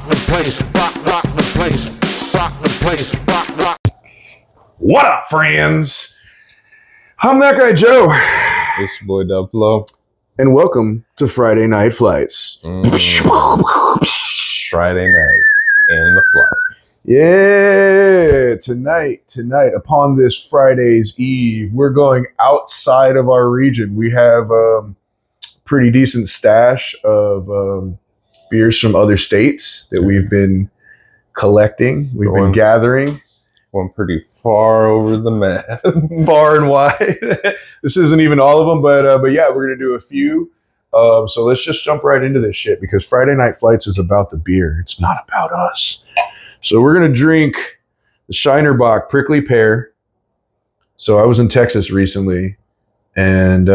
the place, rock the place, rock the place, rock. What up, friends? I'm that guy Joe, It's your boy Dub Flow. and welcome to Friday Night Flights. Friday nights and the flights. Yeah, tonight, upon this Friday's Eve, we're going outside of our region. We have pretty decent stash of beers from other states that we've been collecting. We've been gathering. One pretty far over the map. Far and wide. This isn't even all of them, but yeah, we're gonna do a few. So let's just jump right into this shit because Friday Night Flights is about the beer. It's not about us. So we're gonna drink the Shiner Bock Prickly Pear. So I was in Texas recently, and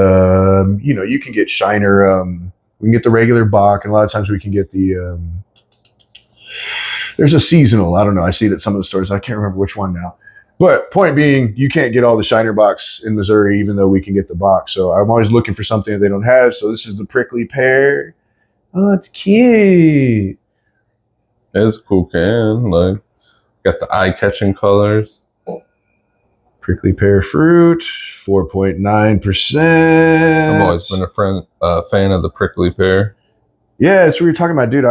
you can get Shiner. We can get the regular Bock, and a lot of times we can get the. There's a seasonal. I don't know. I see it at some of the stores. I can't remember which one now. But point being, you can't get all the Shiner Bocks in Missouri, even though we can get the Bock. So I'm always looking for something that they don't have. So this is the Prickly Pear. Oh, it's cute. It's a cool can. Like, got the eye-catching colors. Prickly Pear fruit, 4.9%. I've always been a fan of the prickly pear. Yeah, that's what you're talking about, dude.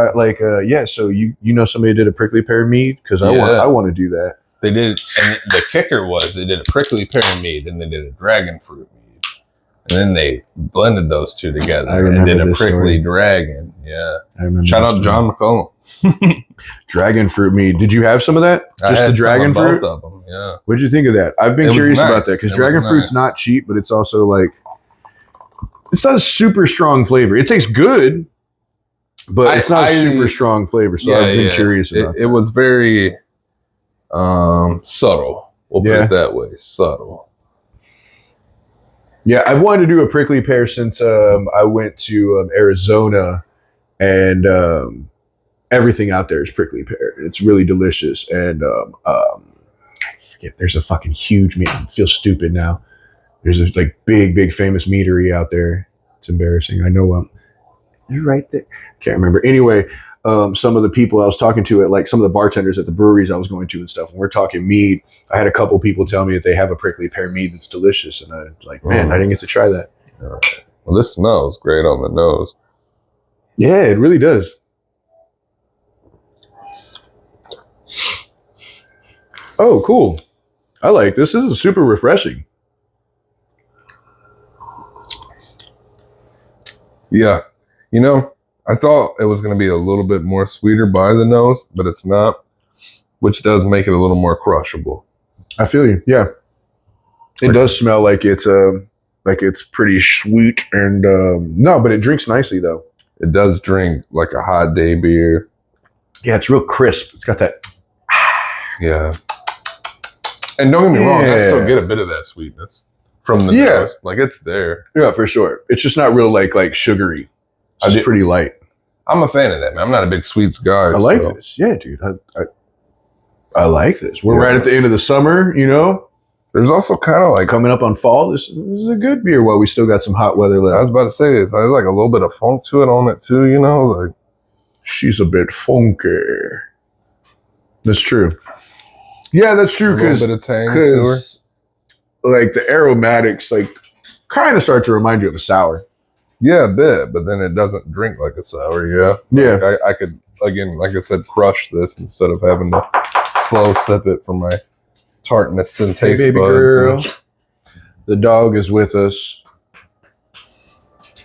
So you know somebody did a Prickly Pear mead? Because I want to do that. They did, and the kicker was they did a prickly pear mead and they did a dragon fruit mead. And then they blended those two together and did a prickly dragon. Yeah. I remember. Shout out to John McCollum. Dragon fruit mead. Did you have some of that? Just the dragon fruit? Both of them, yeah. What did you think of that? I've been curious about that because dragon fruit's not cheap, but it's also like, it's not a super strong flavor. It tastes good, but it's not a super strong flavor. So I've been curious about it. It was very subtle. We'll put it that way. Subtle. Yeah, I've wanted to do a prickly pear since I went to Arizona, and everything out there is prickly pear. It's really delicious, and I forget. There's a fucking huge meat. I feel stupid now. There's a big famous meadery out there. It's embarrassing. I know. You're right there. Can't remember. Anyway, some of the people I was talking to at some of the bartenders at the breweries I was going to and stuff, and we're talking mead. I had a couple people tell me that they have a prickly pear mead that's delicious, and I was like, man, I didn't get to try that. All right. Well, this smells great on the nose. Yeah, it really does. Oh, cool. I like this. This is super refreshing. Yeah. I thought it was going to be a little bit more sweeter by the nose, but it's not, which does make it a little more crushable. I feel you. Yeah. It does smell like it's pretty sweet and no, but it drinks nicely though. It does drink like a hot day beer. Yeah, it's real crisp. It's got that. Yeah. And don't get me wrong, I still get a bit of that sweetness from the nose. Like it's there. Yeah, for sure. It's just not real like sugary. It's just pretty light. I'm a fan of that, man. I'm not a big sweets guy. I like this. Yeah, dude. I like this. We're right at the end of the summer, There's also kind of like coming up on fall. This is a good beer while we still got some hot weather left. I was about to say this. There's like a little bit of funk to it on it too, like she's a bit funky. That's true. Yeah, that's true. Because a little bit of tang to her. Like the aromatics, kind of start to remind you of a sour. Yeah, a bit, but then it doesn't drink like a sour. Yeah, yeah. I could again, like I said, crush this instead of having to slow sip it for my tartness and taste buds. Girl. The dog is with us.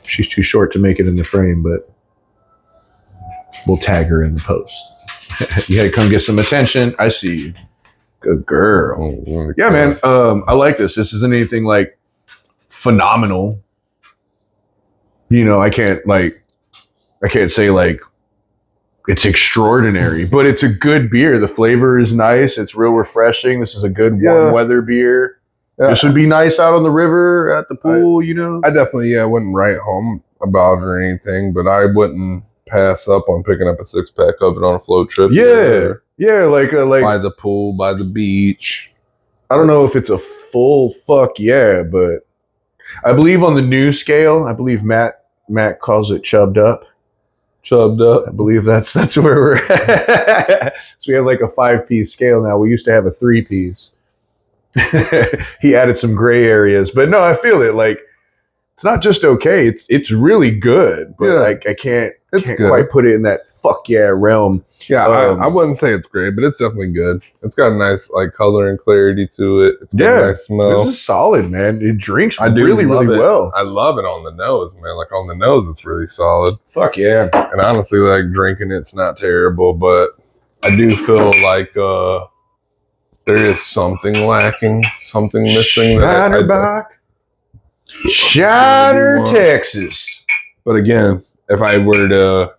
She's too short to make it in the frame, but we'll tag her in the post. You had to come get some attention. I see you. Good girl. Yeah, man. I like this. This isn't anything phenomenal. I can't say it's extraordinary, but it's a good beer. The flavor is nice. It's real refreshing. This is a good warm weather beer. Yeah. This would be nice out on the river at the pool, I definitely, wouldn't write home about it or anything, but I wouldn't pass up on picking up a 6-pack of it on a float trip. Yeah. Yeah, like by the pool, by the beach. I don't know if it's a full fuck but I believe on the new scale, I believe Matt calls it chubbed up. chubbed up. I believe that's where we're at. So we have like a 5-piece scale now. We used to have a 3-piece. He added some gray areas, but no, I feel it. Like it's not just okay. It's really good, but like I can't quite put it in that fuck yeah realm. Yeah, I wouldn't say it's great, but it's definitely good. It's got a nice like color and clarity to it. It's got a nice smell. This is solid, man. It drinks really well. I love it on the nose, man. Like on the nose, it's really solid. Fuck yeah. And honestly, like drinking it's not terrible, but I do feel like there is something lacking, something missing. Shiner, Texas. But again, if I were to...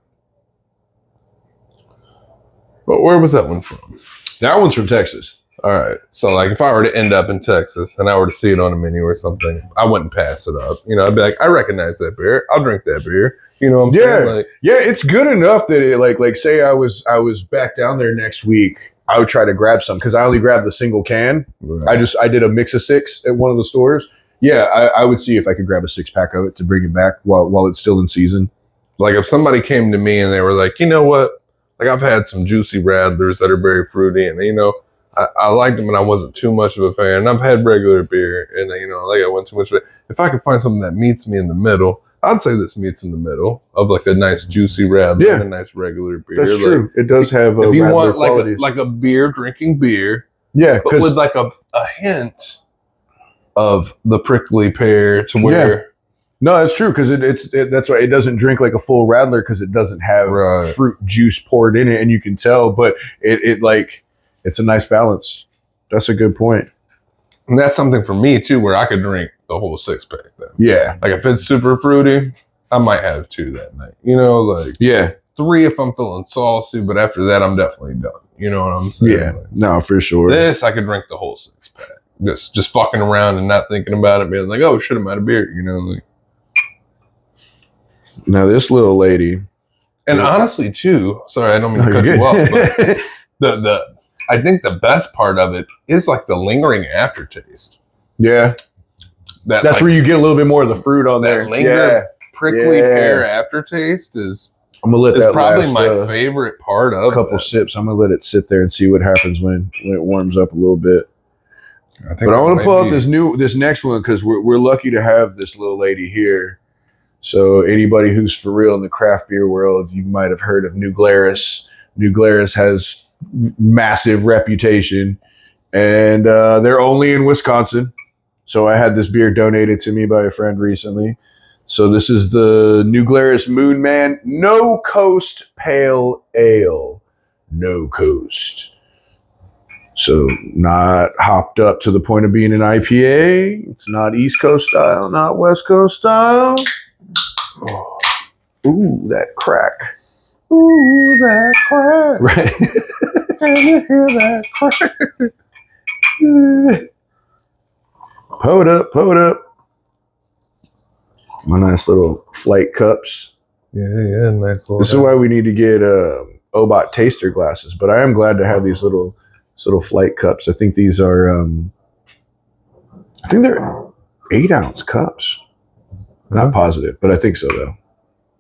But where was that one from? That one's from Texas. All right. So, like, if I were to end up in Texas and I were to see it on a menu or something, I wouldn't pass it up. You know, I'd be like, I recognize that beer. I'll drink that beer. You know what I'm saying? Like, yeah, it's good enough that it like say I was back down there next week, I would try to grab some because I only grabbed the single can. Right. I did a mix of 6 at one of the stores. Yeah, I would see if I could grab a 6-pack of it to bring it back while it's still in season. Like if somebody came to me and they were like, you know what? Like I've had some juicy radlers that are very fruity, and you know, I liked them, and I wasn't too much of a fan. And I've had regular beer, and you know, like I went too much of it. If I could find something that meets me in the middle, I'd say this meets in the middle of like a nice juicy radler and a nice regular beer. That's true. It does have. If you want like a beer drinking beer, yeah, but with like a hint of the prickly pear to where. Yeah. No, it's true because that's why it doesn't drink like a full radler because it doesn't have fruit juice poured in it, and you can tell. But it's a nice balance. That's a good point. And that's something for me too, where I could drink the whole 6-pack. Then, yeah. Like if it's super fruity, I might have 2 that night. You know, like 3 if I'm feeling saucy, but after that, I'm definitely done. You know what I'm saying? Yeah. Like, no, for sure. This I could drink the whole 6-pack. Just fucking around and not thinking about it, being like, oh shit, I'm out of beer. You know, like. Now this little lady, and honestly too, sorry, I don't mean to cut you off, but I think the best part of it is like the lingering aftertaste. Yeah, that's like, where you get a little bit more of the fruit on there. Prickly pear aftertaste is. I'm gonna let that probably last, my favorite part of a couple sips. I'm gonna let it sit there and see what happens when it warms up a little bit. But I want to pull out this next one because we're lucky to have this little lady here. So anybody who's for real in the craft beer world, you might have heard of New Glarus. New Glarus has massive reputation, and they're only in Wisconsin. So I had this beer donated to me by a friend recently. So this is the New Glarus Moon Man No Coast Pale Ale. No Coast. So not hopped up to the point of being an IPA. It's not East Coast style, not West Coast style. Oh. Ooh, that crack. Ooh, that crack. Right. Can you hear that crack? Pour it up. My nice little flight cups. Yeah, nice little. This is why we need to get Obot taster glasses. But I am glad to have these little flight cups. I think these are, I think they're 8-ounce cups. Not positive, but I think so though.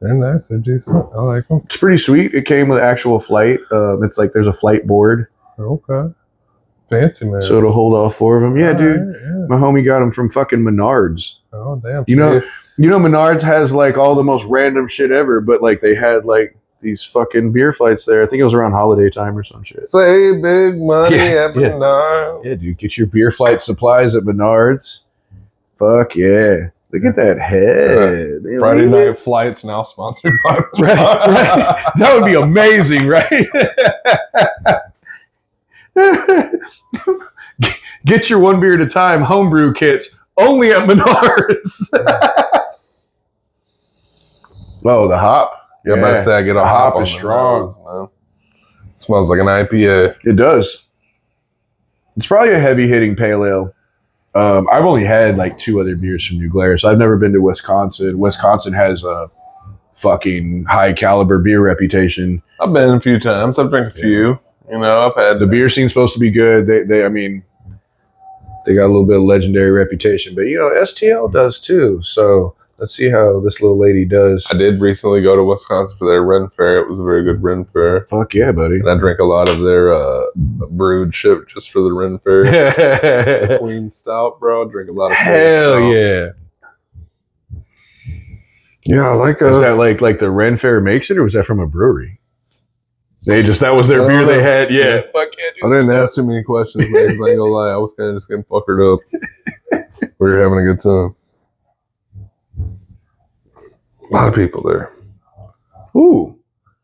They're nice. They're decent. I like them. It's pretty sweet. It came with actual flight. It's like there's a flight board. Okay. Fancy, man. So it'll hold all 4 of them. Yeah, dude. Right, yeah. My homie got them from fucking Menards. Oh, damn. You know, Menards has like all the most random shit ever, but like they had like these fucking beer flights there. I think it was around holiday time or some shit. Save big money at Menards. Yeah, dude. Get your beer flight supplies at Menards. Fuck yeah. Look at that head. Friday Night Flights now sponsored by right. That would be amazing, right? Get your 1 beer at a time homebrew kits only at Menards. Oh, the hop. Yeah, I'm about to say I get a hop is strong. Nose, man. It smells like an IPA. It does. It's probably a heavy hitting pale ale. I've only had like 2 other beers from New Glarus. I've never been to Wisconsin. Wisconsin has a fucking high caliber beer reputation. I've been a few times. I've drank a few. You know, I've had the beer scene's supposed to be good. They got a little bit of legendary reputation, but you know, STL does too. So Let's see how this little lady does. I did recently go to Wisconsin for their Ren Fair. It was a very good Ren Fair. Fuck yeah, buddy. And I drank a lot of their brewed shit just for the Ren Fair. The Queen Stout, bro. I drink a lot of Hell yeah. Yeah, I like Is that like the Ren Fair makes it, or was that from a brewery? That was their beer they had. Yeah. Fuck yeah, dude. I didn't ask too many questions, man, because I ain't gonna lie. I was kind of just getting fuckered up. We were having a good time. A lot of people there. Ooh.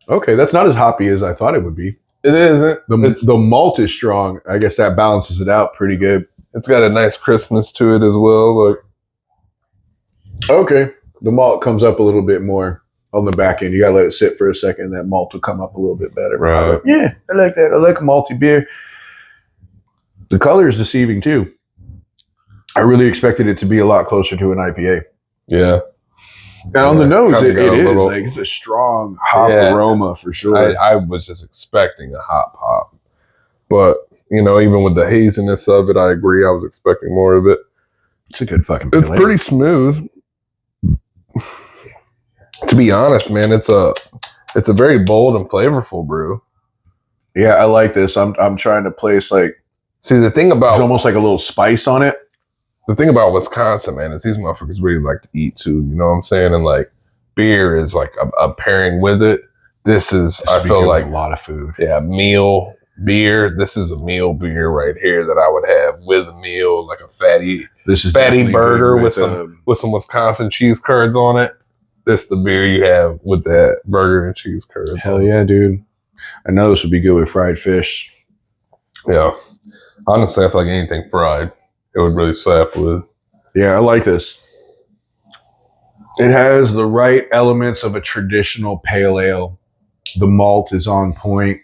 Okay, that's not as hoppy as I thought it would be. It isn't. The malt is strong. I guess that balances it out pretty good. It's got a nice crispness to it as well. Like, okay. The malt comes up a little bit more on the back end. You gotta let it sit for a second, and that malt will come up a little bit better. Right. Yeah, I like that. I like a malty beer. The color is deceiving too. I really expected it to be a lot closer to an IPA. Yeah. And on the nose, it is little, like it's a strong hop aroma for sure. I was just expecting a hop, but even with the haziness of it, I agree. I was expecting more of it. It's a good fucking. It's pretty smooth. To be honest, man, it's a very bold and flavorful brew. Yeah, I like this. I'm trying to place the thing about there's almost like a little spice on it. The thing about Wisconsin, man, is these motherfuckers really like to eat too. You know what I'm saying? And like beer is like a pairing with it. This I feel like a lot of food. Yeah, meal beer. This is a meal beer right here that I would have with a meal, like a fatty burger with some Wisconsin cheese curds on it. This the beer you have with that burger and cheese curds. Hell yeah, dude. I know this would be good with fried fish. Yeah. Honestly, I feel like anything fried, it would really slap with. Yeah, I like this. It has the right elements of a traditional pale ale. The malt is on point.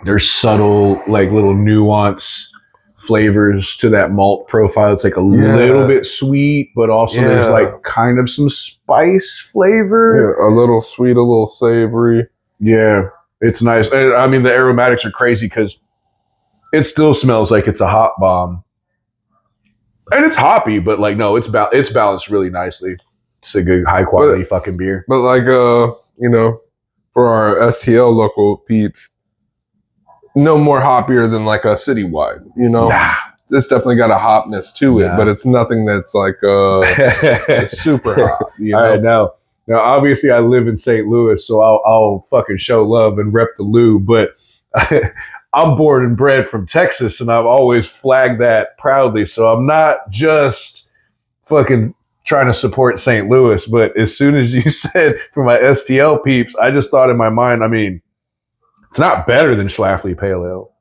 There's subtle, like little nuance flavors to that malt profile. It's like a little bit sweet, but also there's like kind of some spice flavor. Yeah, a little sweet, a little savory. Yeah, it's nice. And, I mean, the aromatics are crazy because it still smells like it's a hop bomb. And it's hoppy, but like, no, it's balanced really nicely. It's a good, high quality fucking beer. But like, for our STL local peeps, no more hoppier than like a citywide, Nah. This definitely got a hopness to it, but it's nothing that's like super hop. I know. Now, obviously, I live in St. Louis, so I'll fucking show love and rep the Lou, but I'm born and bred from Texas, and I've always flagged that proudly, so I'm not just fucking trying to support St. Louis, but as soon as you said for my STL peeps, I just thought in my mind, I mean, it's not better than Schlafly Pale Ale.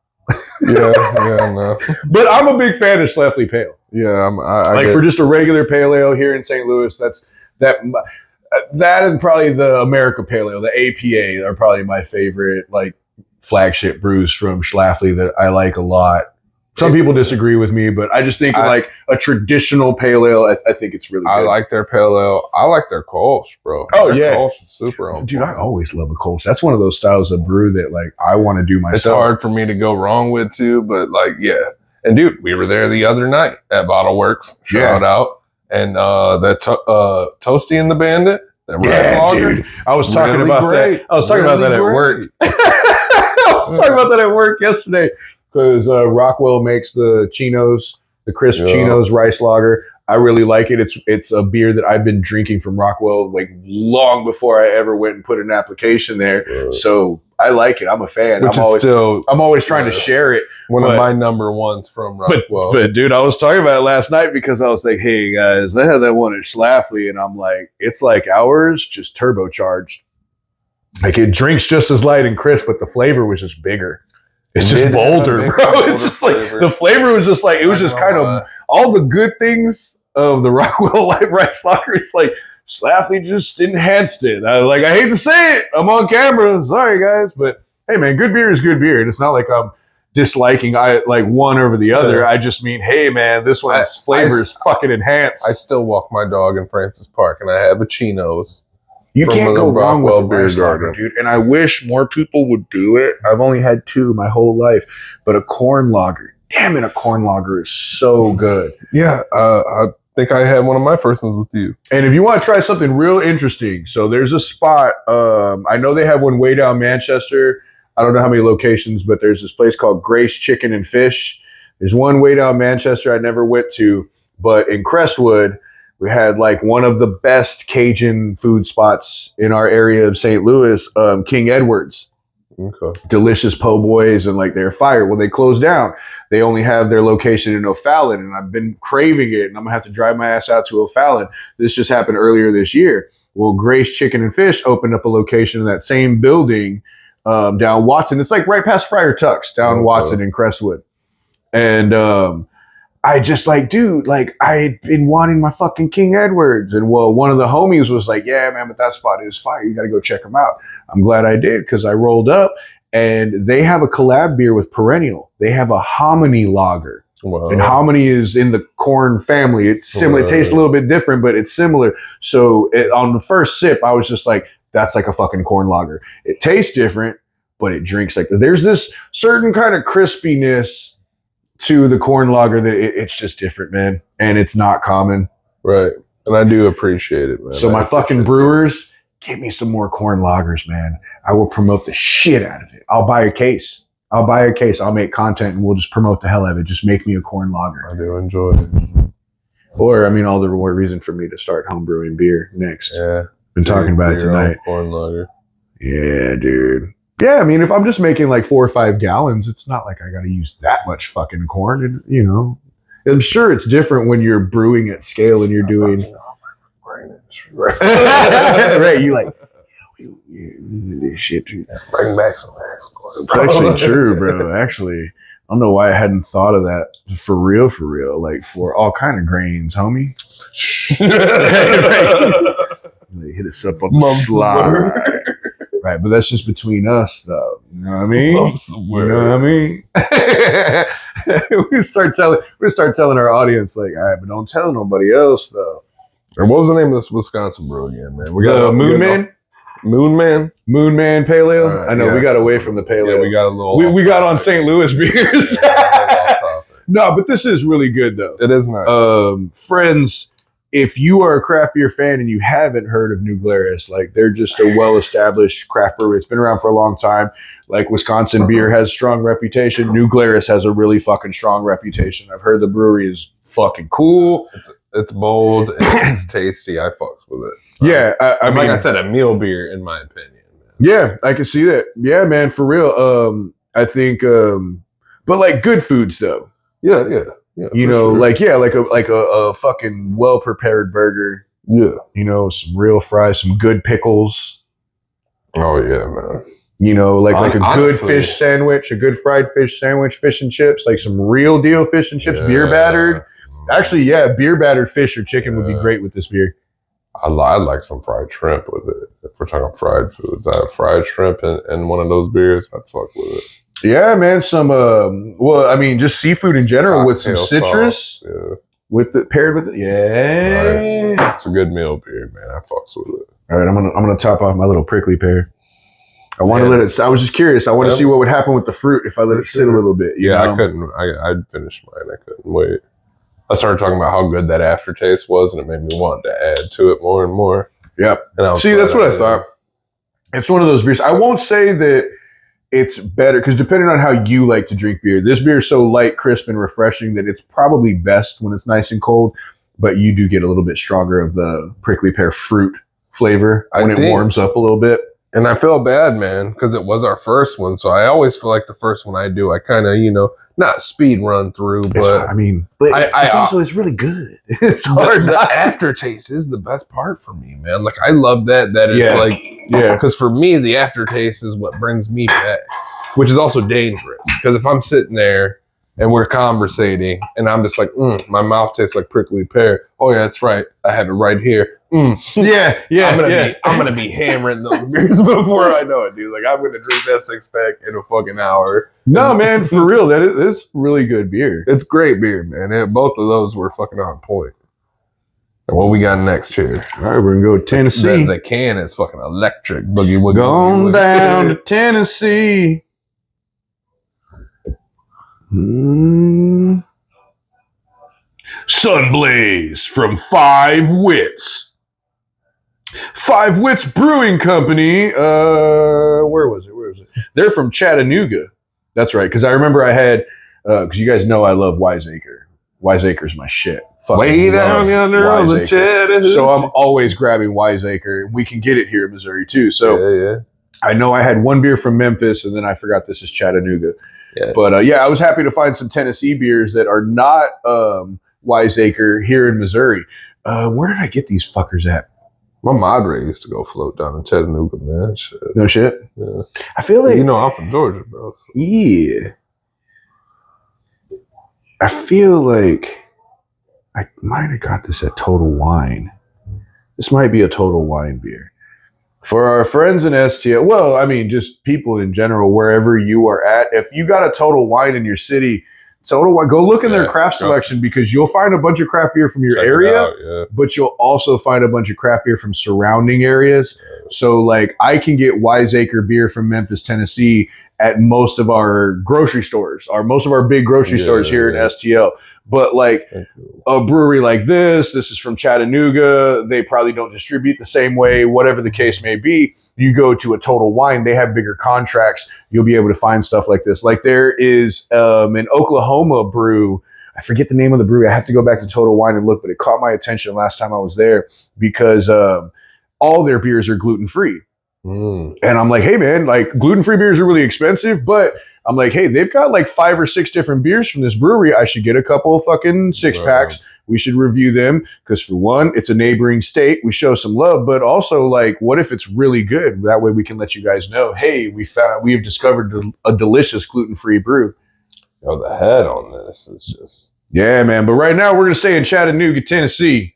No. But I'm a big fan of Schlafly Pale. Yeah, for just a regular pale ale here in St. Louis, that and probably the America Pale Ale, the APA, are probably my favorite like flagship brews from Schlafly that I like a lot. Some people disagree with me, but I just think like a traditional pale ale, I think it's really good. I like their pale ale. I like their Kolsch, bro. Oh, their Kolsch is super on Dude, I always love a Kolsch. That's one of those styles of brew that like I want to do myself. It's hard for me to go wrong with too, but like, yeah. And dude, we were there the other night at Bottle Works. Shout out. And that Toasty and the Bandit. That lager, dude. I was talking about that. I was talking about that at work. I was talking about that at work yesterday. Because Rockwell makes the Chinos, the crisp Chinos rice lager. I really like it. It's a beer that I've been drinking from Rockwell like long before I ever went and put an application there. So I like it. I'm a fan. I'm always trying to share it. One of my number ones from Rockwell. But dude, I was talking about it last night because I was like, hey guys, I had that one at Schlafly, and I'm like, it's like ours, just turbocharged. Like it drinks just as light and crisp, but the flavor was just bigger. It's just bolder, bro. It's just like the flavor was just like it was just kind of all the good things of the Rockwell Light Rice Lager. It's like Schlafly just enhanced it. I hate to say it, I'm on camera. Sorry, guys, but hey, man, good beer is good beer, and it's not like I'm disliking one over the other. I just mean, hey, man, this one's flavor is fucking enhanced. I still walk my dog in Francis Park, and I have a Chinos. You can't go wrong with a rice lager, dude. And I wish more people would do it. I've only had 2 my whole life. But a corn lager, damn it, a corn lager is so good. Yeah, think I had one of my first ones with you. And if you want to try something real interesting, so there's a spot. I know they have one way down Manchester. I don't know how many locations, but there's this place called Grace Chicken and Fish. There's one way down Manchester I never went to, but in Crestwood, we had like one of the best Cajun food spots in our area of St. Louis, King Edward's. Okay. Delicious po' boys and like they're fire. Well, they closed down. They only have their location in O'Fallon, and I've been craving it, and I'm gonna have to drive my ass out to O'Fallon. This just happened earlier this year. Well, Grace Chicken and Fish opened up a location in that same building down Watson. It's like right past Friar Tuck's down Watson in Crestwood. And I just like, dude, like I've been wanting my fucking King Edward's. And well, one of the homies was like, yeah, man, but that spot is fire. You got to go check them out. I'm glad I did because I rolled up and they have a collab beer with Perennial. They have a hominy lager. Wow. And hominy is in the corn family. It's similar. It tastes a little bit different, but it's similar. So on the first sip, I was just like, that's like a fucking corn lager. It tastes different, but it drinks like there's this certain kind of crispiness to the corn lager that it's just different, man. And it's not common. Right. And I do appreciate it, man. So my fucking brewers, give me some more corn lagers, man. I will promote the shit out of it. I'll buy a case. I'll make content and we'll just promote the hell out of it. Just make me a corn lager. I do enjoy it. Or, I mean, all the more reason for me to start home brewing beer next. Yeah. Been talking about it tonight. Corn lager. Yeah, dude. Yeah, I mean, if I'm just making like 4 or 5 gallons, it's not like I got to use that much fucking corn. And, you know, I'm sure it's different when you're brewing at scale and you're doing. Right, you like, this shit. Bring back some corn. It's actually true, bro. Actually, I don't know why I hadn't thought of that for real. Like for all kind of grains, homie. They hit us up on the slide. Right, but that's just between us, though. You know what I mean? You know what I mean? we start telling our audience, like, all right, but don't tell nobody else, though. Or what was the name of this Wisconsin brew again, man? We got Moon Man Pale Ale. Right, I know we got away from the Pale Ale. Yeah, we got a little. We got on St. Louis beers. No, but this is really good, though. It is nice. Friends. If you are a craft beer fan and you haven't heard of New Glarus, like they're just a well-established craft brewery. It's been around for a long time. Like Wisconsin beer has a strong reputation. New Glarus has a really fucking strong reputation. I've heard the brewery is fucking cool. It's bold. It's tasty. I fucks with it. Yeah. I mean, like I said, a meal beer in my opinion. Man. Yeah, I can see that. Yeah, man, for real. I think, but like good foods though. Yeah. You know, sure. like a fucking well prepared burger. Yeah. You know, some real fries, some good pickles. Oh yeah, man. You know, like a good fish sandwich, a good fried fish sandwich, fish and chips, like some real deal fish and chips, beer battered. Actually, yeah, beer battered fish or chicken would be great with this beer. I'd like some fried shrimp with it. If we're talking fried foods, I have fried shrimp and one of those beers, I'd fuck with it. Yeah, man. Some well, I mean, just seafood in general with some citrus. Yeah. With it paired with it. Yeah. Nice. It's a good meal beer, man. I fucks with it. All right, I'm gonna top off my little prickly pear. I want to let it. I was just curious. I want to see what would happen with the fruit if I let it sit a little bit. Yeah, I couldn't. I'd finished mine. I couldn't wait. I started talking about how good that aftertaste was, and it made me want to add to it more and more. Yep. And see, that's what I thought. It's one of those beers. I won't say that it's better because depending on how you like to drink beer, this beer is so light, crisp, and refreshing that it's probably best when it's nice and cold. But you do get a little bit stronger of the prickly pear fruit flavor when it warms up a little bit. And I feel bad, man, because it was our first one. So I always feel like the first one I do, I kind of, not speed run through, but it's really good. It's hard. The aftertaste is the best part for me, man. Like I love that it's because for me the aftertaste is what brings me back, which is also dangerous because if I'm sitting there and we're conversating and I'm just like, my mouth tastes like prickly pear. Oh yeah, that's right. I have it right here. Yeah. I'm gonna be hammering those beers before I know it, dude. Like I'm gonna drink that 6-pack in a fucking hour. No, man, for real, that is really good beer. It's great beer, man. Both of those were fucking on point. And what we got next here? All right, we're gonna go to Tennessee. The can is fucking electric. Boogie woogie. Going down to Tennessee. Sunblaze from Five Wits. Five Wits Brewing Company. Where was it? They're from Chattanooga. That's right, because I remember I had, because you guys know I love Wiseacre. Wiseacre's my shit. Way down yonder on the Chattanooga. So I'm always grabbing Wiseacre. We can get it here in Missouri too. So yeah. I know I had one beer from Memphis, and then I forgot this is Chattanooga. Yeah. But I was happy to find some Tennessee beers that are not Wiseacre here in Missouri. Where did I get these fuckers at? My madre used to go float down in Chattanooga, man. Shit. No shit? Yeah. I feel like... You know, I'm from Georgia, bro. So. Yeah. I feel like I might have got this at Total Wine. This might be a Total Wine beer. For our friends in STL, well, I mean, just people in general, wherever you are at, if you got a Total Wine in your city, Total Wine, go look in their craft selection, because you'll find a bunch of craft beer from your area, but you'll also find a bunch of craft beer from surrounding areas. Yeah. So, like, I can get Wiseacre beer from Memphis, Tennessee at most of our grocery stores, or most of our big grocery stores here in STL. But like a brewery like this is from Chattanooga. They probably don't distribute the same way, whatever the case may be. You go to a Total Wine, they have bigger contracts. You'll be able to find stuff like this. Like there is an Oklahoma brew. I forget the name of the brewery. I have to go back to Total Wine and look, but it caught my attention last time I was there because all their beers are gluten-free. And I'm like, hey man, like gluten-free beers are really expensive, but I'm like, hey, they've got like 5 or 6 different beers from this brewery. I should get a couple of fucking 6-packs. We should review them because for one, it's a neighboring state. We show some love, but also like, what if it's really good? That way we can let you guys know, hey, we have discovered a delicious gluten-free brew. Oh, the head on this is just... Yeah, man. But right now we're going to stay in Chattanooga, Tennessee.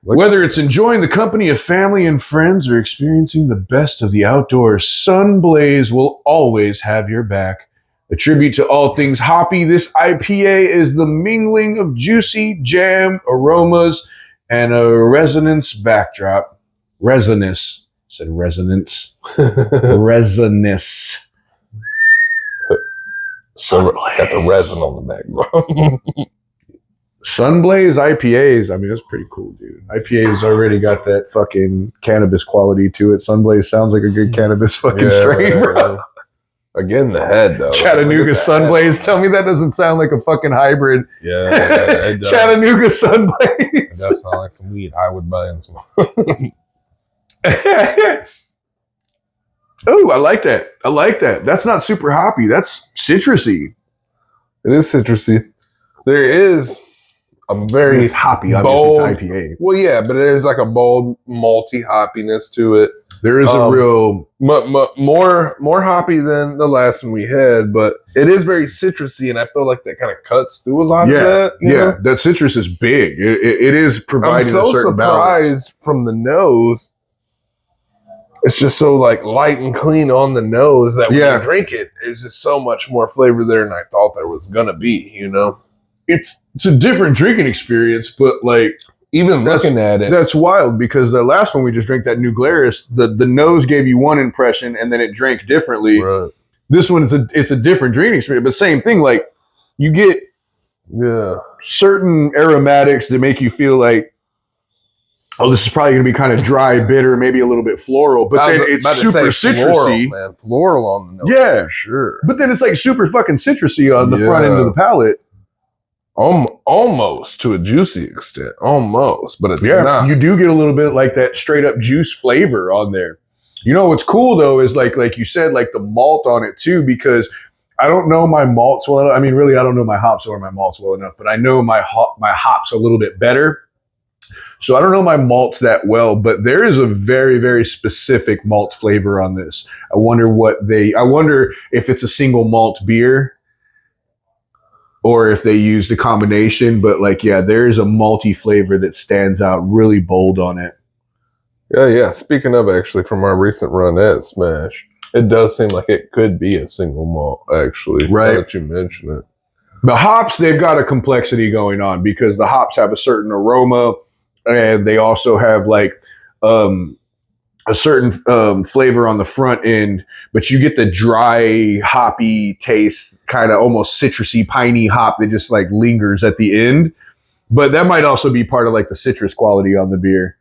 Whether it's enjoying the company of family and friends or experiencing the best of the outdoors, Sunblaze will always have your back. A tribute to all things hoppy, this IPA is the mingling of juicy jam aromas and a resonance backdrop. Resonance. I said resonance. Resonance. So got the resin on the background. Sunblaze IPAs, I mean, that's pretty cool, dude. IPA's already got that fucking cannabis quality to it. Sunblaze sounds like a good cannabis fucking strain, bro. Again, the head, though. Chattanooga Sunblaze. Tell me that doesn't sound like a fucking hybrid. Yeah. Chattanooga Sunblaze. It does sound like some weed I would buy and smoke. Oh, I like that. That's not super hoppy. That's citrusy. It is citrusy. There is a very hoppy, bold IPA. Well, yeah, but there's like a bold malty hoppiness to it. There is a real more hoppy than the last one we had, but it is very citrusy, and I feel like that kind of cuts through a lot of that. You know? That citrus is big. It is providing a certain balance. I'm so surprised from the nose. It's just so like light and clean on the nose that when you drink it, there's just so much more flavor there than I thought there was gonna be. You know. It's a different drinking experience, but like even looking at it, that's wild because the last one we just drank, that New Glarus, the nose gave you one impression and then it drank differently. Right. This one it's a different drinking experience, but same thing. Like you get certain aromatics that make you feel like, oh, this is probably going to be kind of dry, bitter, maybe a little bit floral, but then it's super citrusy. Floral on the nose. Yeah, for sure. But then it's like super fucking citrusy on the front end of the palate. Almost to a juicy extent, almost, but it's not. You do get a little bit like that straight up juice flavor on there. You know what's cool though is like you said, like the malt on it too, because I don't know my malts well enough. I mean, really, I don't know my hops or my malts well enough, but I know my hops a little bit better. So I don't know my malts that well, but there is a very, very specific malt flavor on this. I wonder if it's a single malt beer, or if they used a combination, but like, there is a malty flavor that stands out really bold on it. Yeah. Speaking of actually from our recent run at Smash, it does seem like it could be a single malt actually. Right. Now that you mention it. The hops, they've got a complexity going on because the hops have a certain aroma and they also have like, a certain flavor on the front end, but you get the dry, hoppy taste, kind of almost citrusy, piney hop that just like lingers at the end. But that might also be part of like the citrus quality on the beer.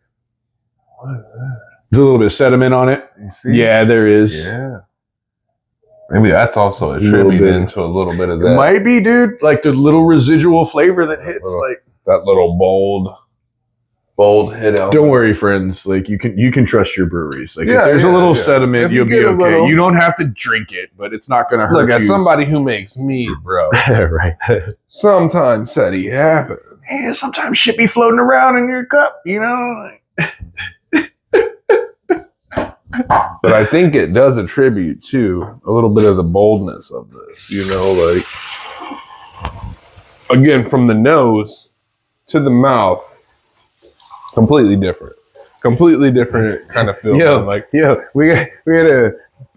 What is that? There's a little bit of sediment on it. You see? Yeah, there is. Yeah. Maybe that's also attributed into a little bit of that. It might be, dude. Like the little residual flavor that hits, like that little bold hit out. Don't worry, friends. Like you can trust your breweries. Like if there's a little sediment, you'll be okay. You don't have to drink it, but it's not going to hurt you. Look, as somebody who makes mead, bro. Right. Sometimes SETI happens. Hey, sometimes shit be floating around in your cup, you know. But I think it does attribute to a little bit of the boldness of this, you know, like again, from the nose to the mouth, completely different kind of feel. We gotta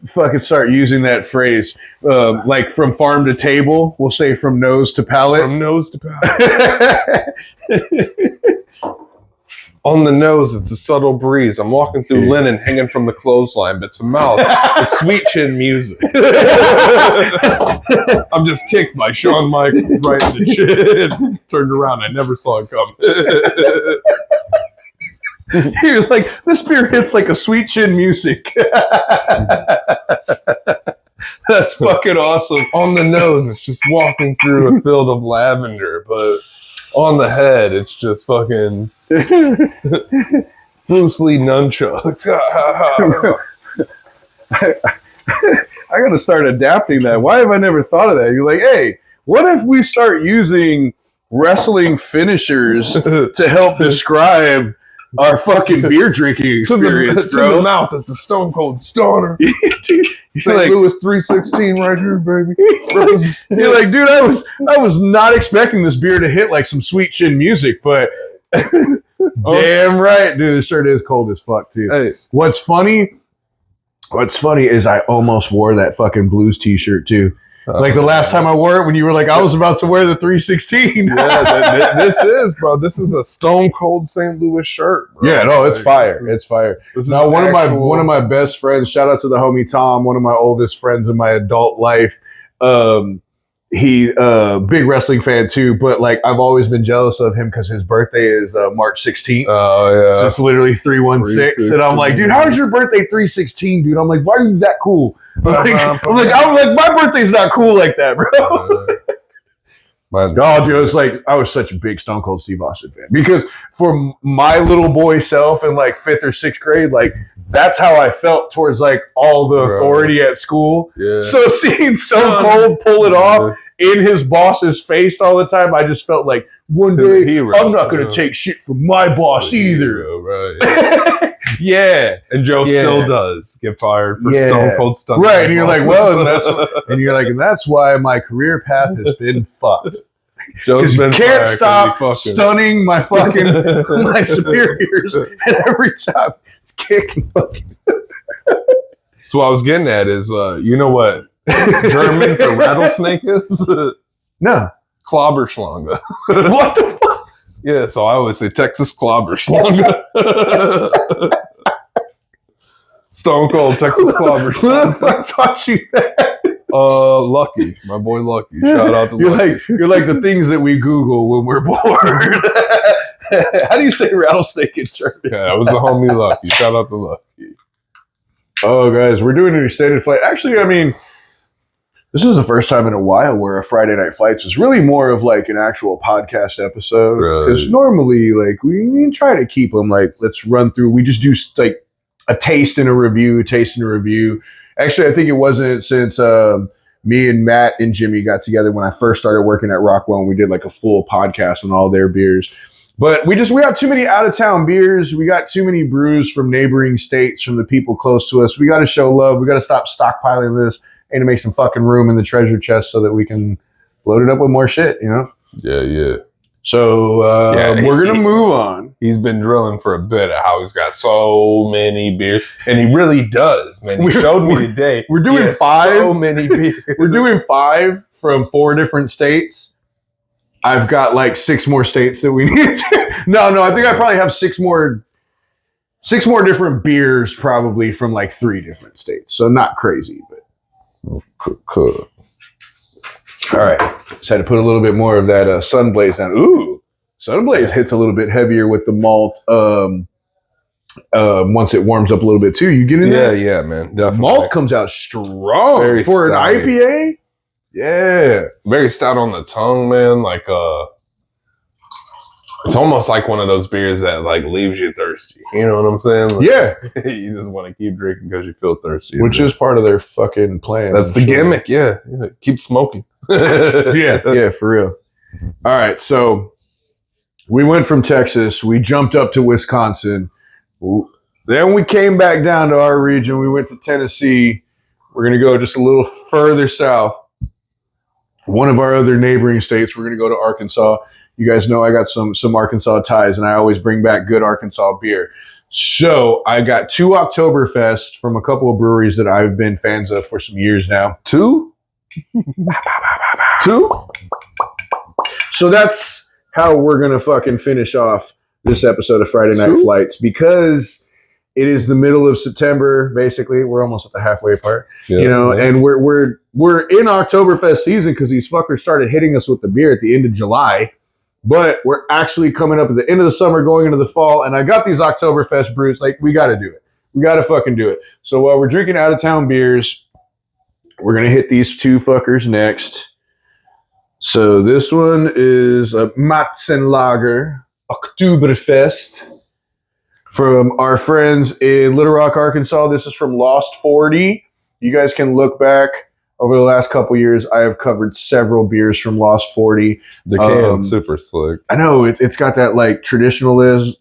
fucking start using that phrase, like from farm to table. We'll say from nose to palate. From nose to palate. On the nose, it's a subtle breeze. I'm walking through linen hanging from the clothesline, but to mouth, it's sweet chin music. I'm just kicked by Shawn Michaels right in the chin. Turned around, I never saw it coming. You're like, this beer hits like a sweet chin music. That's fucking awesome. On the nose, it's just walking through a field of lavender, but on the head, it's just fucking Bruce Lee nunchucks. I gotta start adapting that. Why have I never thought of that? You're like, hey, what if we start using wrestling finishers to help describe our fucking beer drinking experience, to the mouth, it's a Stone Cold Stunner. St. like, Louis 316 right here, baby. You're like, dude, I was not expecting this beer to hit like some sweet chin music, but damn right, dude, it sure is cold as fuck too. Hey. What's funny is I almost wore that fucking Blues t-shirt too. Like the last time I wore it, when you were like, I was about to wear the 316. Yeah, this is a Stone Cold St. Louis shirt, bro. Yeah, no, it's fire. It's fire. Now, one of my best friends, shout out to the homie Tom, one of my oldest friends in my adult life. He big wrestling fan too, but like I've always been jealous of him because his birthday is March 16th. Oh yeah, so it's literally 316, and I'm like, dude, how's your birthday 316, dude? I'm like, why are you that cool? I'm like, my birthday's not cool like that, bro. Oh, dude, it's like I was such a big Stone Cold Steve Austin fan because for my little boy self in like 5th or 6th grade, like that's how I felt towards like all the authority at school. Yeah. So seeing Stone Cold pull it off in his boss's face all the time, I just felt like one day I'm not going to take shit from my boss either. Right. Yeah. And Joe still does get fired for Stone Cold Stunning. Right. And you're like, well, and that's why my career path has been fucked. Joe's been can't stop stunning my fucking my superiors, and every time it's kicking fucking. So what I was getting at is, you know what German for rattlesnake is? No. Klobberschlange. What the fuck? Yeah, so I always say Texas Klobberschlange. Stone Cold Texas Klobberschlange. Who the fuck taught you that? Lucky, my boy Lucky. Shout out to Lucky. You're like the things that we Google when we're bored. How do you say rattlesnake in German? Yeah, that was the homie Lucky. Shout out to Lucky. Oh, guys, we're doing an extended flight. Actually, I mean, this is the first time in a while where a Friday Night Flights is really more of like an actual podcast episode. Because normally, like, we try to keep them like, let's run through. We just do like a taste and a review. Actually, I think it wasn't since me and Matt and Jimmy got together when I first started working at Rockwell, and we did like a full podcast on all their beers. But we got too many out of town beers. We got too many brews from neighboring states, from the people close to us. We got to show love. We got to stop stockpiling this and to make some fucking room in the treasure chest so that we can load it up with more shit, you know? Yeah. So we're going to move on. He's been drilling for a bit at how he's got so many beers. And he really does, man. He showed me today. We're doing 5. So many beers. We're doing 5 from 4 different states. I've got like 6 more states that we need to. No, I think I probably have 6 more different beers probably from like 3 different states. So not crazy, but cool. All right. Just had to put a little bit more of that sun blaze down. Ooh, Southern Blaze hits a little bit heavier with the malt. Once it warms up a little bit too, you get in there. Yeah, man, definitely. Malt comes out strong Very for an stouty. IPA. Yeah, very stout on the tongue, man. Like it's almost like one of those beers that like leaves you thirsty. You know what I'm saying? Like, yeah. You just want to keep drinking because you feel thirsty. Which is part of their fucking plan. That's the gimmick. Yeah. Keep smoking. yeah, for real. All right, so we went from Texas, we jumped up to Wisconsin, then we came back down to our region. We went to Tennessee. We're gonna go just a little further south. One of our other neighboring states. We're gonna go to Arkansas. You guys know I got some Arkansas ties, and I always bring back good Arkansas beer. So I got 2 Oktoberfest from a couple of breweries that I've been fans of for some years now. 2? 2? So that's how we're going to fucking finish off this episode of Friday Night Flights, because it is the middle of September. Basically, we're almost at the halfway part, and we're in Oktoberfest season because these fuckers started hitting us with the beer at the end of July. But we're actually coming up at the end of the summer, going into the fall, and I got these Oktoberfest brews. Like, we got to do it. We got to fucking do it. So while we're drinking out-of-town beers, we're going to hit these 2 fuckers next. So this one is a Matzenlager Oktoberfest from our friends in Little Rock, Arkansas. This is from Lost 40. You guys can look back. Over the last couple years, I have covered several beers from Lost 40. The can's super slick. I know it's got that like traditionalism,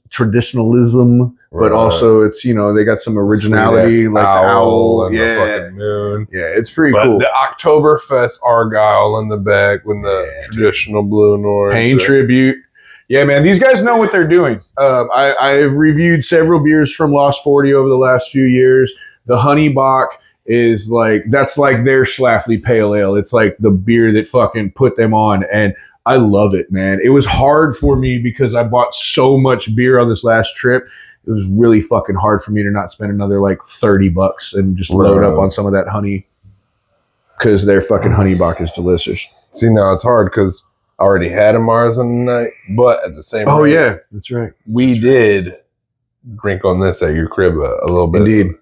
but also it's they got some originality, like the owl and the fucking moon. Yeah, it's pretty cool. The Oktoberfest Argyle in the back with the traditional blue and orange Pain tribute. Yeah, man, these guys know what they're doing. I've reviewed several beers from Lost 40 over the last few years. The Honey Bock is that's like their Schlafly Pale Ale. It's like the beer that fucking put them on, and I love it, man. It was hard for me because I bought so much beer on this last trip. It was really fucking hard for me to not spend another like $30 and just load up on some of that honey, because their fucking Honey Bock is delicious. See, now it's hard because I already had a Marzen night, but at the same time, yeah, that's right. We did drink on this at your crib a little bit. Indeed.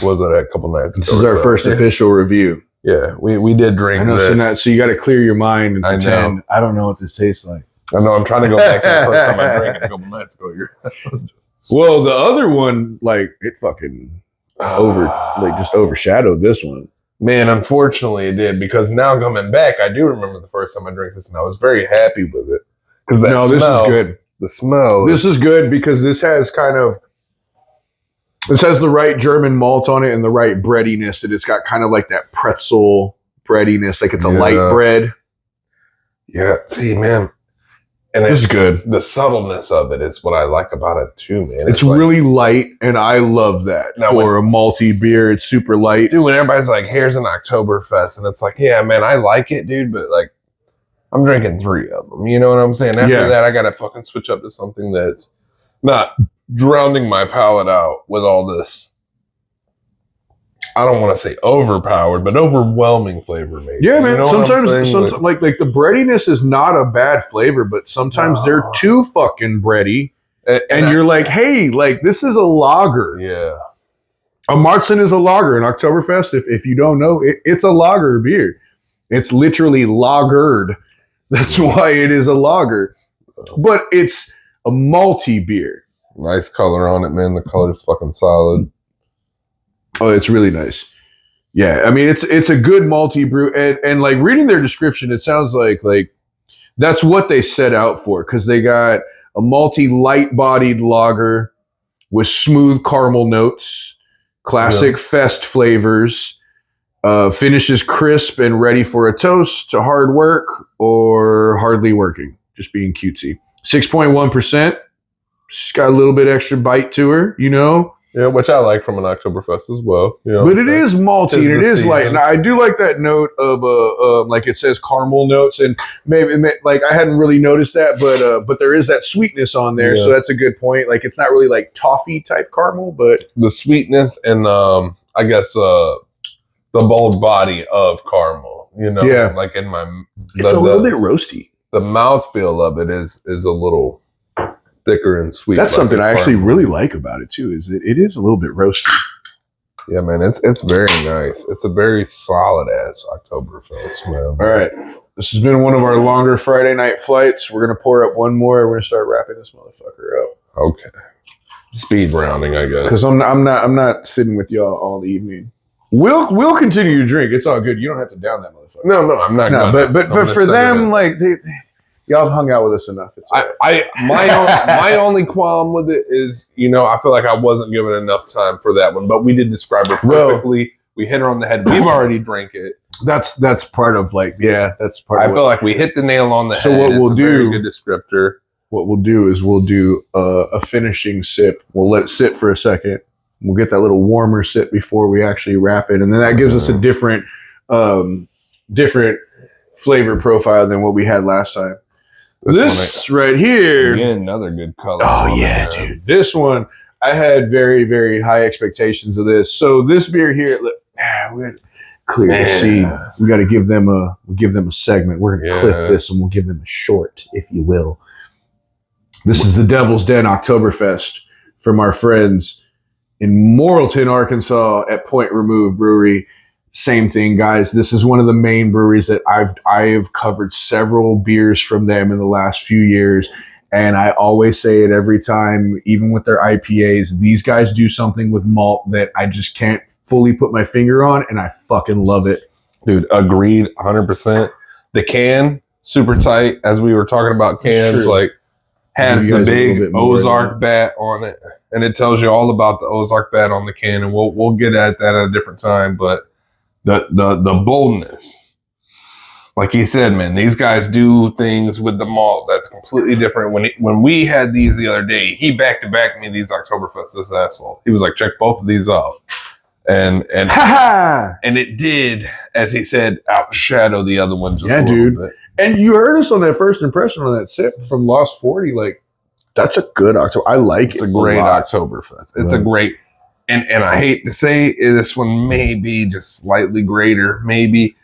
Was it a couple nights ago? This is our first official review. Yeah, we did drink this. So you got to clear your mind and pretend, I don't know what this tastes like. I know, I'm trying to go back to the first time I drank it a couple nights ago. Well, the other one, it fucking just overshadowed this one. Man, unfortunately it did, because now coming back, I do remember the first time I drank this, and I was very happy with it. Because this is good. The smell. This is good because this has the right German malt on it and the right breadiness, and it's got kind of like that pretzel breadiness, like it's a light bread. Yeah, see, man. And it's good. The subtleness of it is what I like about it too, man. It's really light, and I love that. Now, for a malty beer, it's super light. Dude, when everybody's like, here's an Oktoberfest, and it's like, yeah, man, I like it, dude, but like, I'm drinking 3 of them. You know what I'm saying? After that, I got to fucking switch up to something that's not drowning my palate out with all this, I don't want to say overpowered, but overwhelming flavor, maybe. Yeah, man. Sometimes like the breadiness is not a bad flavor, but sometimes they're too fucking bready. And you're like, hey, like this is a lager. Yeah. A Marzen is a lager. An Oktoberfest, if you don't know, it's a lager beer. It's literally lagered. That's why it is a lager. But it's a malty beer. Nice color on it, man. The color's fucking solid. Oh, it's really nice. Yeah, I mean, it's a good malty brew, and like reading their description, it sounds like that's what they set out for, because they got a malty, light-bodied lager with smooth caramel notes, classic fest flavors, finishes crisp and ready for a toast to hard work or hardly working, just being cutesy. 6.1%. She's got a little bit extra bite to her, Yeah, which I like from an Oktoberfest as well. But it is malty and it is light. And I do like that note of like it says caramel notes, and maybe like I hadn't really noticed that, but there is that sweetness on there, so that's a good point. Like it's not really like toffee type caramel, but the sweetness and I guess the bold body of caramel. Like in my it's a little bit roasty. The mouthfeel of it is a little thicker and sweet. That's like something I actually caramel. really like about it too. Is it is a little bit roasty. Yeah, man, it's very nice. It's a very solid ass Oktoberfest, man. All right, this has been one of our longer Friday night flights. We're gonna pour up one more. We're gonna start wrapping this motherfucker up. Okay, speed rounding, I guess. Because I'm not sitting with y'all all evening. We'll continue to drink. It's all good. You don't have to down that motherfucker. No, I'm not. No, gonna. but for them, like y'all have hung out with us enough. It's all right. My only qualm with it is, I feel like I wasn't given enough time for that one, but we did describe it perfectly. We hit her on the head. We've already drank it. That's part of that's part. I feel like we hit the nail on the head. So what we'll do? Very good descriptor. What we'll do is we'll do a finishing sip. We'll let it sit for a second. We'll get that little warmer sip before we actually wrap it, and then that gives us a different flavor profile than what we had last time. This right here, again, another good color. Oh yeah, dude. This one, I had very, very high expectations of this. So this beer here, we're clear to see. We got to give them a segment. We're gonna clip this and we'll give them a short, if you will. This is the Devil's Den Oktoberfest from our friends in Morrilton, Arkansas at Point Remove Brewery. Same thing, guys. This is one of the main breweries that I've covered several beers from them in the last few years. And I always say it every time, even with their IPAs, these guys do something with malt that I just can't fully put my finger on, and I fucking love it. Dude, agreed 100%. The can, super tight, as we were talking about cans, like has the big Ozark bat on it, and it tells you all about the Ozark bat on the can, and we'll get at that at a different time. But the boldness, like he said, man, these guys do things with the malt that's completely different. When we had these the other day, he back to back me these Oktoberfest, this asshole. He was like, check both of these off, and it did, as he said, outshadow the other one just a little bit. And you heard us on that first impression on that sip from Lost 40. Like, that's a good October. I like it. It's a great Oktoberfest. It's a great, and I hate to say this one may be just slightly greater. Maybe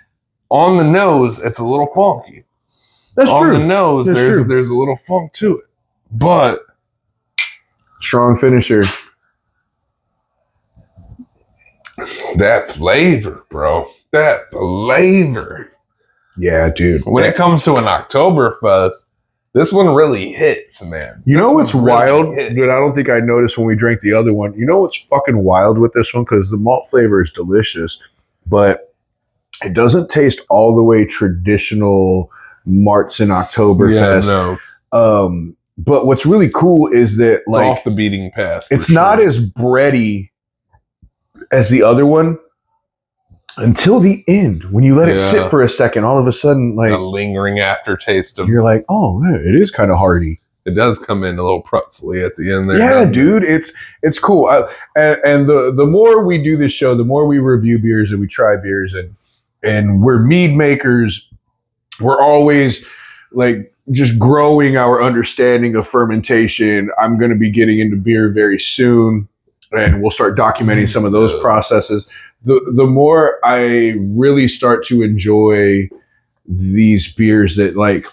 on the nose, it's a little funky. That's true. On the nose, there's a little funk to it, but strong finisher. That flavor, bro. That flavor. Yeah, dude. When it comes to an Oktoberfest, this one really hits, man. You know what's wild? Dude, I don't think I noticed when we drank the other one. You know what's fucking wild with this one? Because the malt flavor is delicious, but it doesn't taste all the way traditional Martzen Oktoberfest. Yeah, no. But what's really cool is that it's off the beating path. It's not as bready as the other one. Until the end, when you let it sit for a second, all of a sudden, like a lingering aftertaste of, you're like, oh, man, it is kind of hearty. It does come in a little Prutzly at the end there. Yeah, dude, it's cool. And the more we do this show, the more we review beers and we try beers, and we're mead makers. We're always like just growing our understanding of fermentation. I'm going to be getting into beer very soon, and we'll start documenting some of those processes. The more I really start to enjoy these beers that like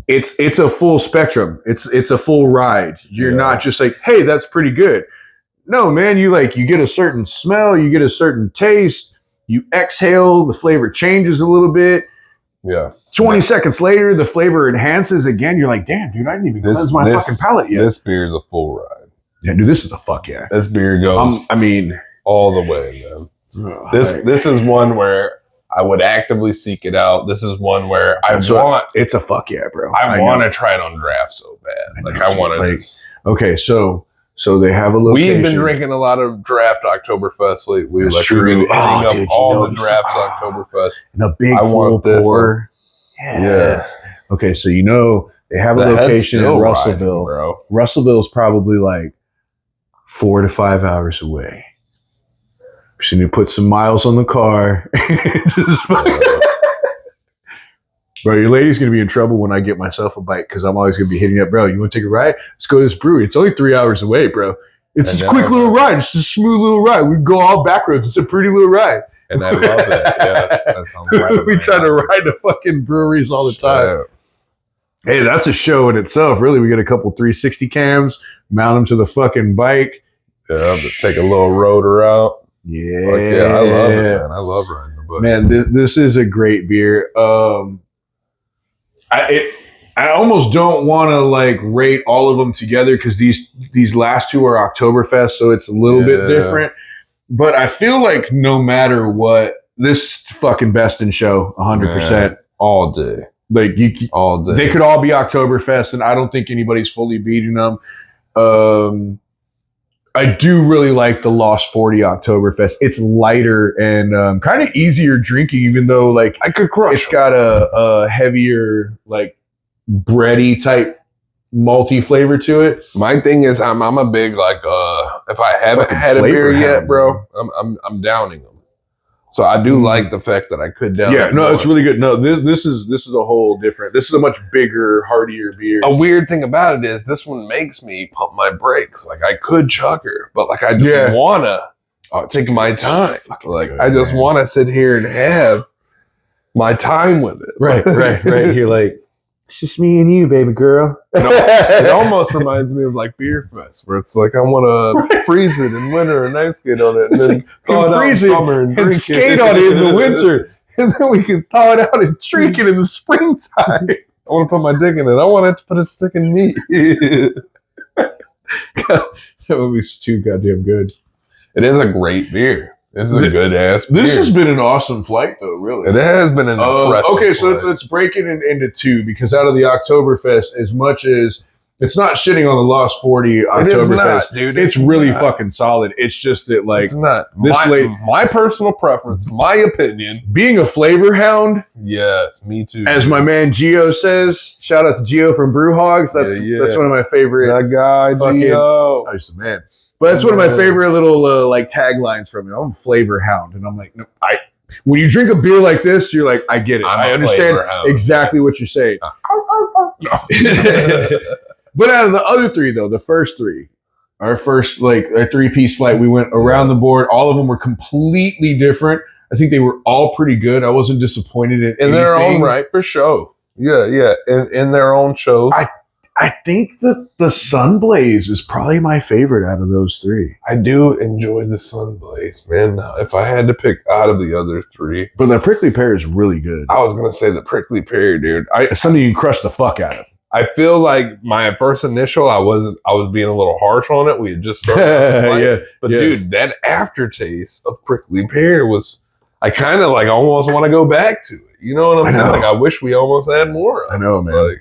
it's a full spectrum. It's a full ride. You're not just like, hey, that's pretty good. No, man, you get a certain smell, you get a certain taste, you exhale, the flavor changes a little bit. Yeah. 20 seconds later, the flavor enhances again. You're like, damn, dude, I didn't even cleanse my fucking palate yet. This beer is a full ride. Yeah, dude, this is a fuck yeah. This beer goes all the way, man. This is one where I would actively seek it out. This is one where it's a fuck yeah, bro. I want to try it on draft so bad. Like I want to. Okay, so they have a location. We've been drinking a lot of draft Oktoberfest lately. That's like true. We've been hitting up all the drafts Oktoberfest. And a big full pour. Yeah. Okay, so they have a location in Russellville. Bro. Russellville is probably like 4 to 5 hours away. So you put some miles on the car. Bro, your lady's going to be in trouble when I get myself a bike because I'm always going to be hitting up, bro, you want to take a ride? Let's go to this brewery. It's only 3 hours away, bro. It's a quick little ride. It's a smooth little ride. We go all back roads. It's a pretty little ride. And I love that. Yeah, that sounds right. We try to ride to fucking breweries all the time. Hey, that's a show in itself. Really, we get a couple 360 cams, mount them to the fucking bike. Yeah, but take a little rotor out. Yeah, Fuck yeah, I love it, man. I love riding the bike. Man, this is a great beer. I almost don't want to like rate all of them together because these last two are Oktoberfest, so it's a little bit different. But I feel like no matter what, this fucking best in show, 100%, all day. Like all day. They could all be Oktoberfest, and I don't think anybody's fully beating them. I do really like the Lost 40 Oktoberfest. It's lighter and kind of easier drinking, even though like I could crush. It's got a heavier like bready type malty flavor to it. My thing is, I'm a big like if I haven't had a beer yet, bro, I'm downing them. So I do like the fact that I could down. Yeah, no, it's really good. No, this is a whole different. This is a much bigger, heartier beer. A weird thing about it is this one makes me pump my brakes. Like I could chug her, but like I just wanna take my time. Like I just want to sit here and have my time with it. Right. You're like, it's just me and you, baby girl. It almost reminds me of like Beer Fest, where it's like I want to freeze it in winter and ice skate on it, and then thaw it out in summer and drink skate on it in the winter, and then we can thaw it out and drink it in the springtime. I want to put my dick in it. I want it to put a stick in me. That movie's too goddamn good. It is a great beer. It's a good ass beer. This has been an awesome flight, though, really. It has been an impressive okay, so flight. let's break it into two, because out of the Oktoberfest, as much as it's not shitting on the Lost 40 Oktoberfest, it is not, dude. It's really fucking solid. It's just that, like, it's not this my personal preference, my opinion. Being a flavor hound, yes, me too. As my man Gio says, shout out to Gio from Brew Hogs. That's one of my favorite. That guy, Gio. Oh, he's the man. But that's one of my favorite little like taglines from him. I'm a flavor hound, and I'm like, no, when you drink a beer like this, you're like, I get it. I understand exactly what you're saying. But out of the other three, though, the first three, our first like a 3-piece flight, we went around the board. All of them were completely different. I think they were all pretty good. I wasn't disappointed in their own right, for sure. Yeah, in their own shows. I think that the Sunblaze is probably my favorite out of those three. I do enjoy the Sunblaze, man. If I had to pick out of the other three. But the prickly pear is really good. I was going to say the prickly pear, dude. It's something you can crush the fuck out of. I feel like my first initial, I was being a little harsh on it. We had just started. Dude, that aftertaste of prickly pear was, I kind of like almost want to go back to it. You know what I'm saying? Like I wish we almost had more of it. I know, man.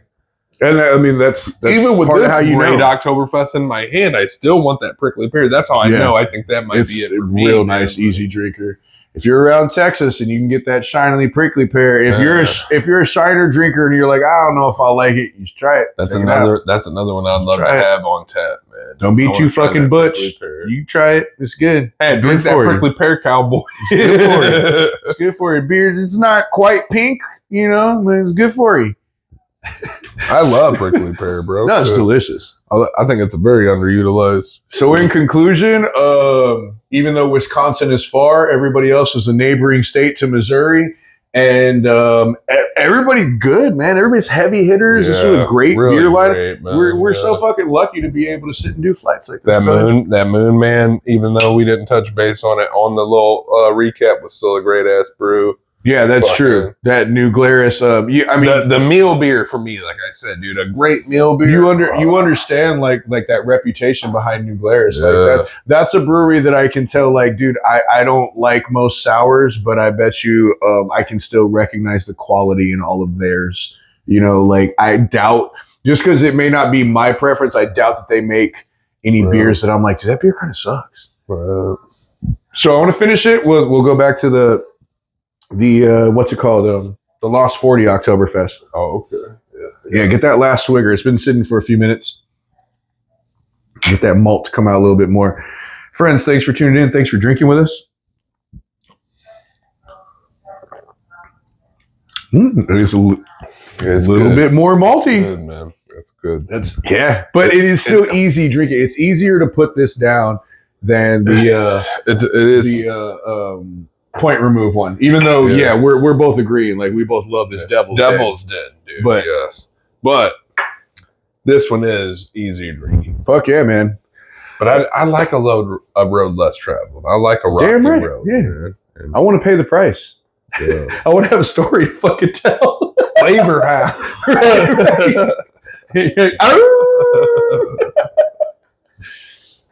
And I mean, that's even with this great Oktoberfest in my hand, I still want that prickly pear. That's how I know. I think that might be it for me. Real nice, easy drinker. If you're around Texas and you can get that shinily prickly pear, if you're a Shiner drinker and you're like, I don't know if I'll like it, you should try it. That's another one I'd love to have on tap, man. Don't be too fucking butch. You try it. It's good. Hey, drink that prickly pear, cowboy. It's good for you. It's good for your beard. It's not quite pink, but it's good for you. I love prickly pear, bro. No, it's delicious. I think it's very underutilized. So in conclusion, even though Wisconsin is far, everybody else is a neighboring state to Missouri. And everybody's good, man. Everybody's heavy hitters. This is a great beer lineup. We're so fucking lucky to be able to sit and do flights like that. That moon man, even though we didn't touch base on it on the little recap, was still a great ass brew. Yeah, that's true. That New Glarus, the meal beer for me, like I said, dude, a great meal beer. You understand like that reputation behind New Glarus. Like that's a brewery that I can tell, like, dude, I don't like most sours, but I bet you I can still recognize the quality in all of theirs. Like I doubt, just because it may not be my preference, I doubt that they make any beers that I'm like, dude, that beer kind of sucks. So I want to finish it. We'll go back to the what's it called? The Lost 40 Oktoberfest. Oh, okay. Yeah, get that last swigger. It's been sitting for a few minutes. Get that malt to come out a little bit more. Friends, thanks for tuning in. Thanks for drinking with us. It's a little bit more malty. Good, man. That's good. But it is still easy drinking. It's easier to put this down than the point remove one, even though we're both agreeing, like we both love this Devil's Den, dude. But But this one is easier drinking. Fuck yeah, man. But I like a road less traveled. I like a rocky Damn right. road. Yeah. Man. And, I want to pay the price. yeah. I want to have a story to fucking tell. Flavor house.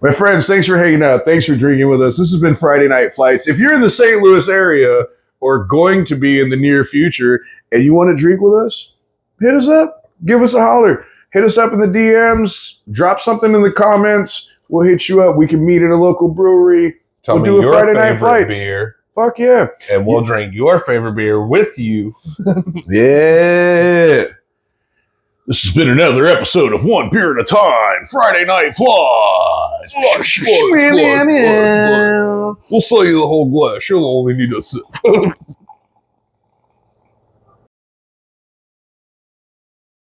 My friends, thanks for hanging out. Thanks for drinking with us. This has been Friday Night Flights. If you're in the St. Louis area or going to be in the near future and you want to drink with us, hit us up. Give us a holler. Hit us up in the DMs. Drop something in the comments. We'll hit you up. We can meet at a local brewery. Tell me your favorite beer. Fuck yeah. And we'll drink your favorite beer with you. Yeah. This has been another episode of One Beer at a Time, Friday Night Flies. We'll sell you the whole glass. You'll only need a sip.